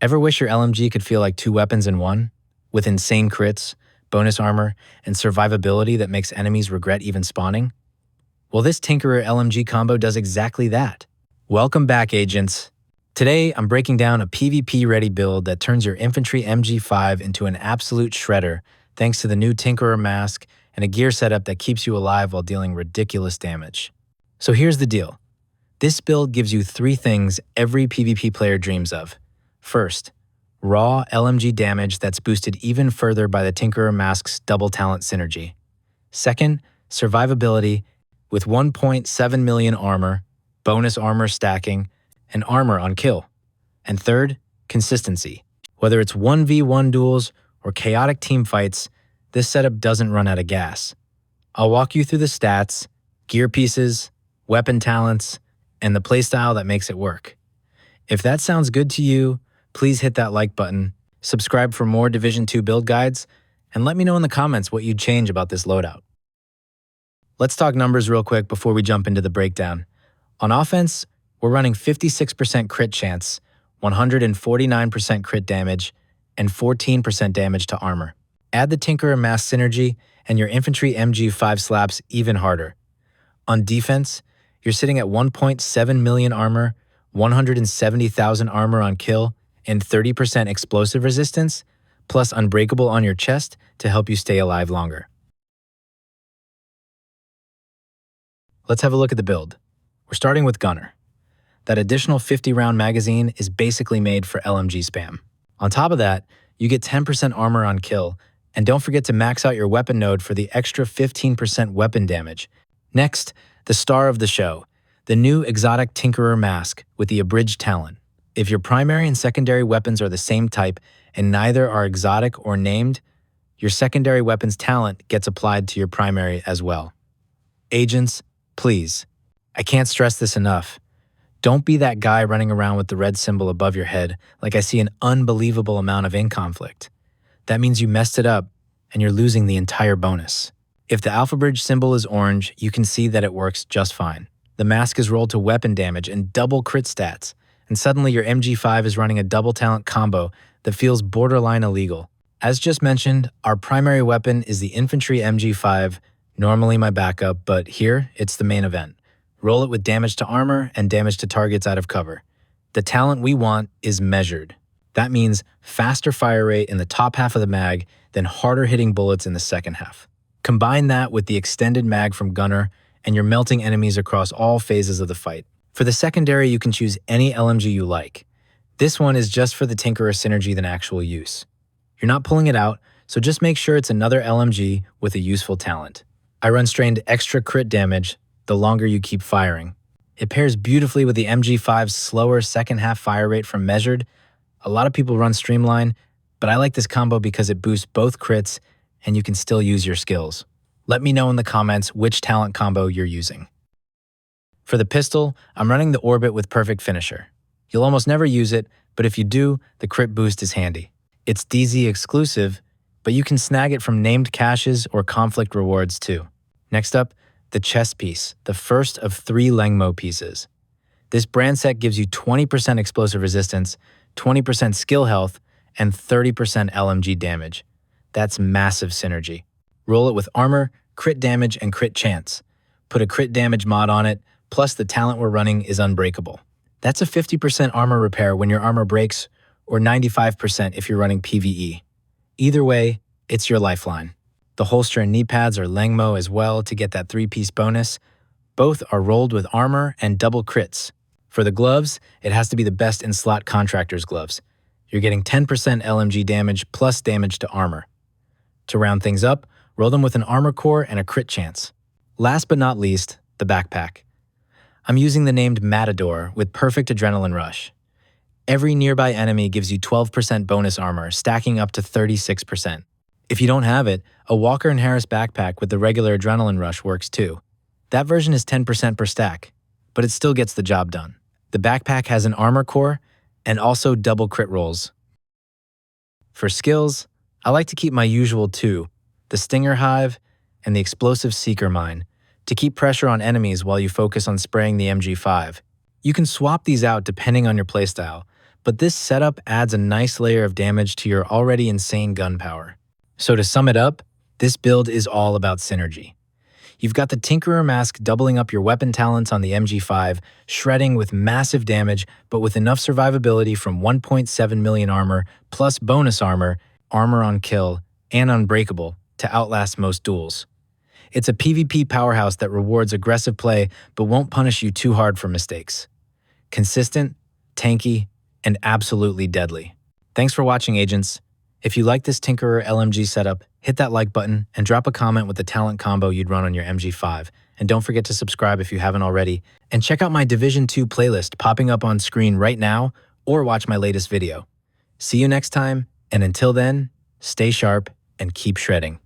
Ever wish your LMG could feel like two weapons in one? With insane crits, bonus armor, and survivability that makes enemies regret even spawning? Well, this Tinkerer LMG combo does exactly that. Welcome back, agents. Today, I'm breaking down a PvP-ready build that turns your Infantry MG5 into an absolute shredder thanks to the new Tinkerer Mask and a gear setup that keeps you alive while dealing ridiculous damage. So here's the deal. This build gives you three things every PvP player dreams of. First, raw LMG damage that's boosted even further by the Tinkerer Mask's double talent synergy. Second, survivability with 1.7 million armor, bonus armor stacking, and armor on kill. And third, consistency. Whether it's 1v1 duels or chaotic team fights, this setup doesn't run out of gas. I'll walk you through the stats, gear pieces, weapon talents, and the playstyle that makes it work. If that sounds good to you, please hit that like button, subscribe for more Division 2 build guides, and let me know in the comments what you'd change about this loadout. Let's talk numbers real quick before we jump into the breakdown. On offense, we're running 56% crit chance, 149% crit damage, and 14% damage to armor. Add the Tinkerer Mask synergy, and your Infantry MG5 slaps even harder. On defense, you're sitting at 1.7 million armor, 170,000 armor on kill, and 30% explosive resistance, plus Unbreakable on your chest to help you stay alive longer. Let's have a look at the build. We're starting with Gunner. That additional 50-round magazine is basically made for LMG spam. On top of that, you get 10% armor on kill, and don't forget to max out your weapon node for the extra 15% weapon damage. Next, the star of the show, the new exotic Tinkerer Mask with the abridged talent. If your primary and secondary weapons are the same type and neither are exotic or named, your secondary weapon's talent gets applied to your primary as well. Agents, please, I can't stress this enough. Don't be that guy running around with the red symbol above your head like I see an unbelievable amount of ink conflict. That means you messed it up and you're losing the entire bonus. If the Alpha Bridge symbol is orange, you can see that it works just fine. The mask is rolled to weapon damage and double crit stats, and suddenly your MG5 is running a double talent combo that feels borderline illegal. As just mentioned, our primary weapon is the Infantry MG5, normally my backup, but here it's the main event. Roll it with damage to armor and damage to targets out of cover. The talent we want is measured. That means faster fire rate in the top half of the mag, then harder hitting bullets in the second half. Combine that with the extended mag from Gunner, and you're melting enemies across all phases of the fight. For the secondary, you can choose any LMG you like. This one is just for the Tinkerer synergy than actual use. You're not pulling it out, so just make sure it's another LMG with a useful talent. I run strained extra crit damage the longer you keep firing. It pairs beautifully with the MG5's slower second half fire rate from measured. A lot of people run Streamline, but I like this combo because it boosts both crits and you can still use your skills. Let me know in the comments which talent combo you're using. For the pistol, I'm running the Orbit with Perfect Finisher. You'll almost never use it, but if you do, the crit boost is handy. It's DZ exclusive, but you can snag it from named caches or conflict rewards too. Next up, the chest piece, the first of 3 Lengmo pieces. This brand set gives you 20% explosive resistance, 20% skill health, and 30% LMG damage. That's massive synergy. Roll it with armor, crit damage, and crit chance. Put a crit damage mod on it, plus the talent we're running is Unbreakable. That's a 50% armor repair when your armor breaks, or 95% if you're running PvE. Either way, it's your lifeline. The holster and knee pads are Lengmo as well to get that 3-piece bonus. Both are rolled with armor and double crits. For the gloves, it has to be the best in slot contractor's gloves. You're getting 10% LMG damage plus damage to armor. To round things up, roll them with an armor core and a crit chance. Last but not least, the backpack. I'm using the named Matador with Perfect Adrenaline Rush. Every nearby enemy gives you 12% bonus armor, stacking up to 36%. If you don't have it, a Walker and Harris backpack with the regular Adrenaline Rush works too. That version is 10% per stack, but it still gets the job done. The backpack has an armor core and also double crit rolls. For skills, I like to keep my usual 2, the Stinger Hive and the Explosive Seeker Mine, to keep pressure on enemies while you focus on spraying the MG5. You can swap these out depending on your playstyle, but this setup adds a nice layer of damage to your already insane gun power. So to sum it up, this build is all about synergy. You've got the Tinkerer Mask doubling up your weapon talents on the MG5, shredding with massive damage, but with enough survivability from 1.7 million armor, plus bonus armor, armor on kill, and Unbreakable to outlast most duels. It's a PvP powerhouse that rewards aggressive play, but won't punish you too hard for mistakes. Consistent, tanky, and absolutely deadly. Thanks for watching, agents. If you like this Tinkerer LMG setup, hit that like button and drop a comment with the talent combo you'd run on your MG5. And don't forget to subscribe if you haven't already. And check out my Division 2 playlist popping up on screen right now, or watch my latest video. See you next time, and until then, stay sharp and keep shredding.